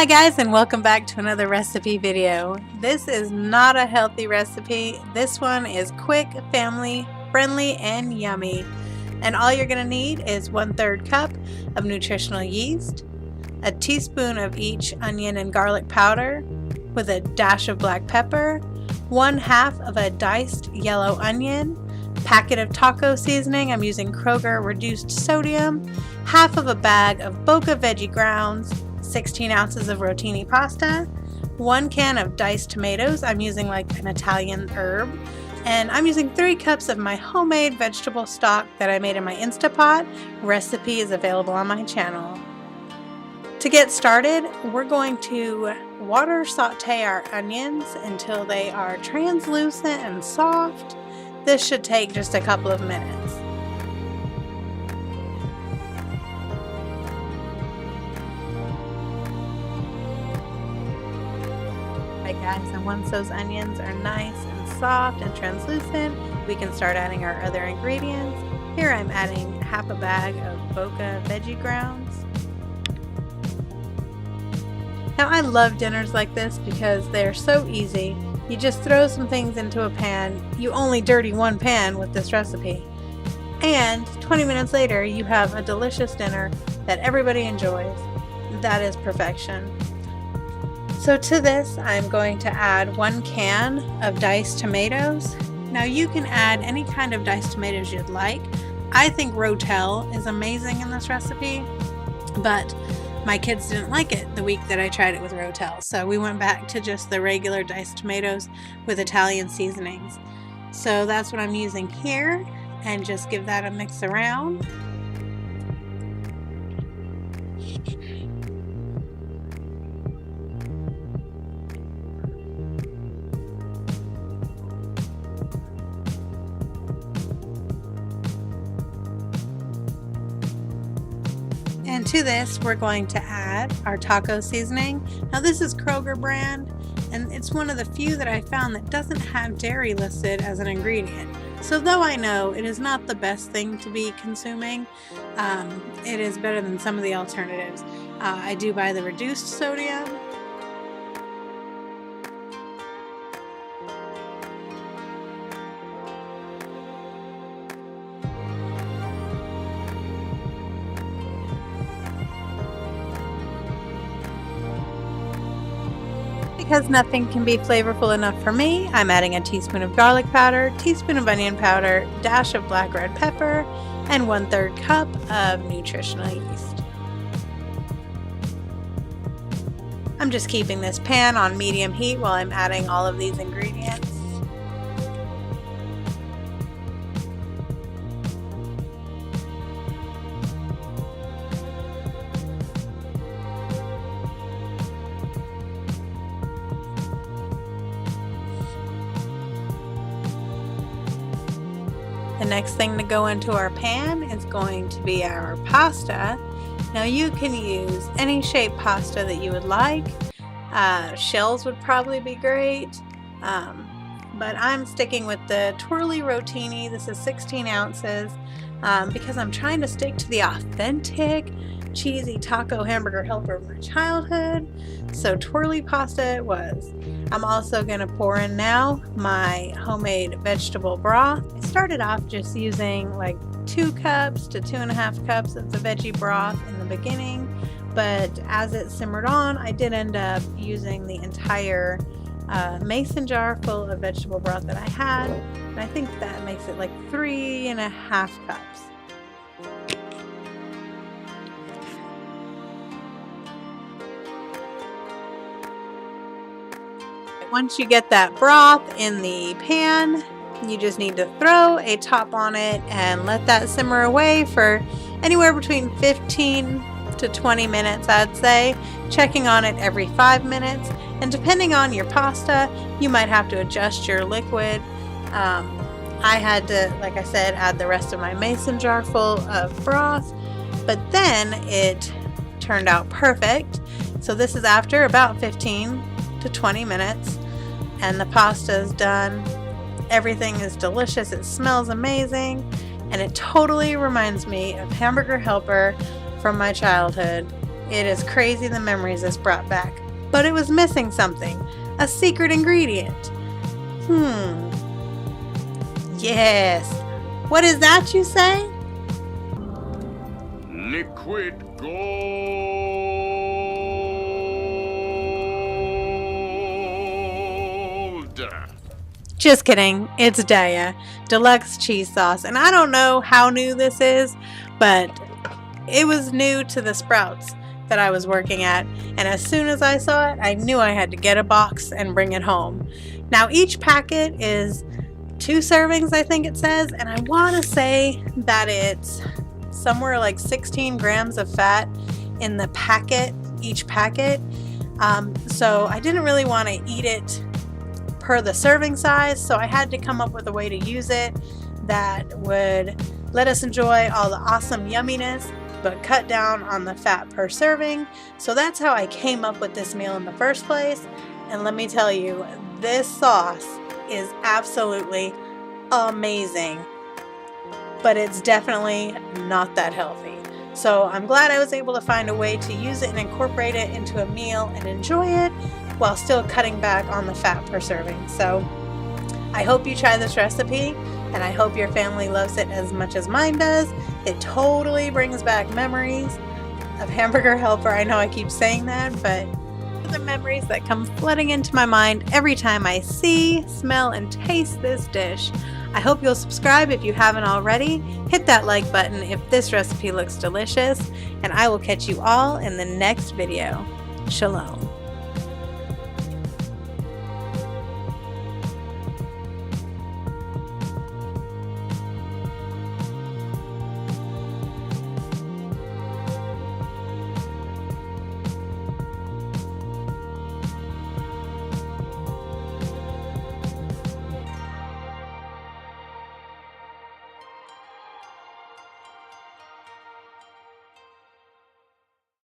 Hi guys, and welcome back to another recipe video. This is not a healthy recipe. This one is quick, family friendly, and yummy. And all you're going to need is 1/3 cup of nutritional yeast, a teaspoon of each onion and garlic powder with a dash of black pepper, 1/2 of a diced yellow onion, packet of taco seasoning. I'm using Kroger reduced sodium, half of a bag of Boca veggie grounds, 16 ounces of rotini pasta, 1 can of diced tomatoes. I'm using like an Italian herb, and I'm using 3 cups of my homemade vegetable stock that I made in my Instapot. Recipe is available on my channel. To get started, we're going to water saute our onions until they are translucent and soft. This should take just a couple of minutes. Right guys, and once those onions are nice and soft and translucent, we can start adding our other ingredients. Here I'm adding half a bag of Boca veggie grounds. Now I love dinners like this because they're so easy. You just throw some things into a pan. You only dirty 1 pan with this recipe. And 20 minutes later, you have a delicious dinner that everybody enjoys. That is perfection. So to this, I'm going to add 1 can of diced tomatoes. Now you can add any kind of diced tomatoes you'd like. I think Rotel is amazing in this recipe, but my kids didn't like it the week that I tried it with Rotel, so we went back to just the regular diced tomatoes with Italian seasonings. So that's what I'm using here, and just give that a mix around. And to this, we're going to add our taco seasoning. Now this is Kroger brand, and it's one of the few that I found that doesn't have dairy listed as an ingredient. So though I know it is not the best thing to be consuming, it is better than some of the alternatives. I do buy the reduced sodium. Because nothing can be flavorful enough for me, I'm adding a teaspoon of garlic powder, teaspoon of onion powder, dash of black red pepper, and 1/3 cup of nutritional yeast. I'm just keeping this pan on medium heat while I'm adding all of these ingredients. The next thing to go into our pan is going to be our pasta. Now you can use any shaped pasta that you would like. Shells would probably be great, but I'm sticking with the twirly rotini. This is 16 ounces because I'm trying to stick to the authentic cheesy taco hamburger helper of my childhood. So twirly pasta it was. I'm also going to pour in now my homemade vegetable broth. I started off just using like 2 cups to 2.5 cups of the veggie broth in the beginning, but as it simmered on, I did end up using the entire mason jar full of vegetable broth that I had, and I think that makes it like 3.5 cups. Once you get that broth in the pan, you just need to throw a top on it and let that simmer away for anywhere between 15 to 20 minutes, I'd say, checking on it every 5 minutes. And depending on your pasta, you might have to adjust your liquid. I had to, like I said, add the rest of my mason jar full of broth, but then it turned out perfect. So this is after about 15 to 20 minutes. And the pasta is done. Everything is delicious. It smells amazing, and it totally reminds me of Hamburger Helper from my childhood. It is crazy the memories this brought back. But it was missing something. A secret ingredient. Yes. What is that you say? Liquid gold. Just kidding. It's Daya, deluxe cheese sauce. And I don't know how new this is, but it was new to the Sprouts that I was working at. And as soon as I saw it, I knew I had to get a box and bring it home. Now each packet is 2 servings, I think it says. And I want to say that it's somewhere like 16 grams of fat in the packet, each packet. So I didn't really want to eat it per the serving size, so I had to come up with a way to use it that would let us enjoy all the awesome yumminess but cut down on the fat per serving. So that's how I came up with this meal in the first place. And let me tell you, this sauce is absolutely amazing, but it's definitely not that healthy. So I'm glad I was able to find a way to use it and incorporate it into a meal and enjoy it while still cutting back on the fat per serving. So I hope you try this recipe, and I hope your family loves it as much as mine does. It totally brings back memories of Hamburger Helper. I know I keep saying that, but the memories that come flooding into my mind every time I see, smell, and taste this dish. I hope you'll subscribe if you haven't already. Hit that like button if this recipe looks delicious, and I will catch you all in the next video. Shalom.